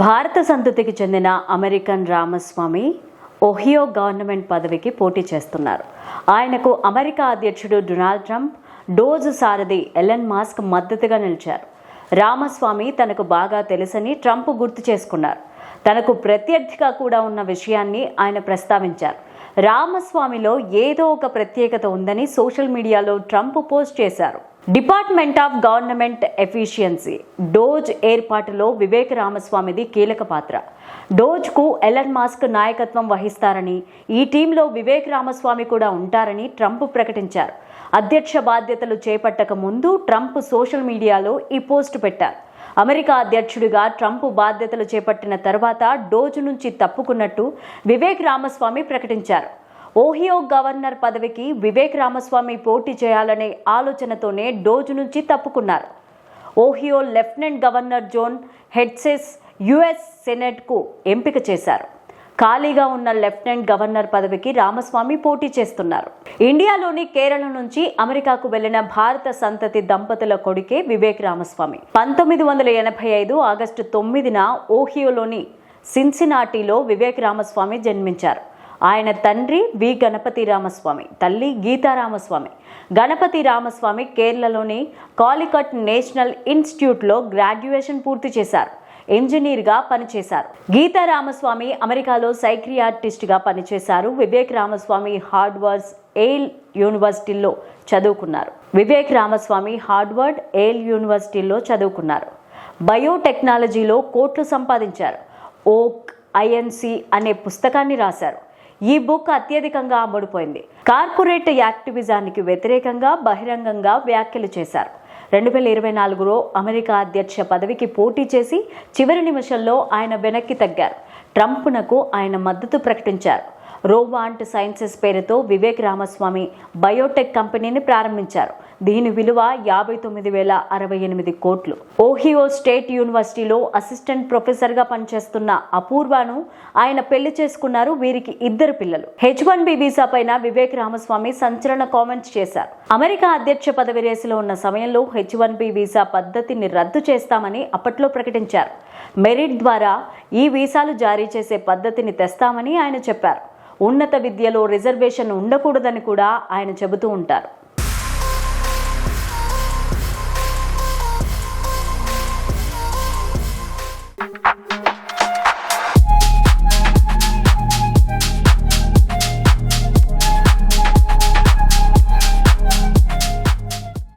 భారత సంతతికి చెందిన అమెరికన్ రామస్వామి ఓహియో గవర్నమెంట్ పదవికి పోటీ చేస్తున్నారు. ఆయనకు అమెరికా అధ్యక్షుడు డొనాల్డ్ ట్రంప్, డోజ్ సారథి ఎలన్ మస్క్ మద్దతుగా నిలిచారు. రామస్వామి తనకు బాగా తెలుసని ట్రంప్ గుర్తు చేసుకున్నారు. తనకు ప్రత్యర్థిగా కూడా ఉన్న విషయాన్ని ఆయన ప్రస్తావించారు. రామస్వామిలో ఏదో ఒక ప్రత్యేకత ఉందని సోషల్ మీడియాలో ట్రంప్ పోస్ట్ చేశారు. Department of government efficiency DOGE ఏర్పాటులో వివేక్ రామస్వామిది కీలక పాత్ర. డోజ్కు ఎలన్ మస్క్ నాయకత్వం వహిస్తారని, ఈ టీంలో వివేక్ రామస్వామి కూడా ఉంటారని ట్రంప్ ప్రకటించారు. అధ్యక్ష బాధ్యతలు చేపట్టక ముందు ట్రంప్ సోషల్ మీడియాలో ఈ పోస్ట్ పెట్టారు. అమెరికా అధ్యక్షుడిగా ట్రంప్ బాధ్యతలు చేపట్టిన తర్వాత డోజ్ నుంచి తప్పుకున్నట్టు వివేక్ రామస్వామి ప్రకటించారు. ఓహియో గవర్నర్ పదవికి వివేక్ రామస్వామి పోటీ చేయాలనే ఆలోచనతోనే డోజ్ నుంచి తప్పుకున్నారు. ఓహియో లెఫ్టినెంట్ గవర్నర్ జోన్ హెడ్సెస్ యుఎస్ సెనెట్కు ఎంపిక చేశారు. ఖాళీగా ఉన్న లెఫ్టినెంట్ గవర్నర్ పదవికి రామస్వామి పోటీ చేస్తున్నారు. ఇండియాలోని కేరళ నుంచి అమెరికాకు వెళ్లిన భారత సంతతి దంపతుల కొడుకే వివేక్ రామస్వామి. 1985 ఆగస్టు 9న ఓహియోలోని సిన్సినాటీలో వివేక్ రామస్వామి జన్మించారు. ఆయన తండ్రి వి గణపతి రామస్వామి, తల్లి గీతా రామస్వామి. గణపతి రామస్వామి కేరళలోని కాలికట్ నేషనల్ ఇన్స్టిట్యూట్లో గ్రాడ్యుయేషన్ పూర్తి చేశారు. ఇంజనీర్గా పనిచేశారు. గీతా రామస్వామి అమెరికాలో సైక్రియాటిస్ట్గా పనిచేశారు. వివేక్ రామస్వామి హార్వర్డ్ ఏల్ యూనివర్సిటీలో చదువుకున్నారు. బయోటెక్నాలజీలో కోట్లు సంపాదించారు. ఓక్ ఐఎన్సి అనే పుస్తకాన్ని రాశారు. ఈ బుక్ అత్యధికంగా అమ్ముడుపోయింది. కార్పొరేట్ యాక్టివిజానికి వ్యతిరేకంగా బహిరంగంగా వ్యాఖ్యలు చేశారు. 2024లో అమెరికా అధ్యక్ష పదవికి పోటీ చేసి చివరి నిమిషంలో ఆయన వెనక్కి తగ్గారు. ట్రంప్నకు ఆయన మద్దతు ప్రకటించారు. రోవాంట్ సైన్సెస్ పేరుతో వివేక్ రామస్వామి బయోటెక్ కంపెనీని ప్రారంభించారు. దీని విలువ 59,068 కోట్లు. ఓహియో స్టేట్ యూనివర్సిటీలో అసిస్టెంట్ ప్రొఫెసర్గా పనిచేస్తున్న అపూర్వను ఆయన పెళ్లి చేసుకున్నారు. వీరికి 2 పిల్లలు. H1B వీసా పైన వివేక్ రామస్వామి సంచలన కామెంట్స్ చేశారు. అమెరికా అధ్యక్ష పదవి రేసులో ఉన్న సమయంలో H1B వీసా పద్ధతిని రద్దు చేస్తామని అప్పట్లో ప్రకటించారు. మెరిట్ ద్వారా ఈ వీసాలు జారీ చేసే పద్ధతిని తెస్తామని ఆయన చెప్పారు. ఉన్నత విద్యలో రిజర్వేషన్ ఉండకూడదని కూడా ఆయన చెబుతూ ఉంటారు.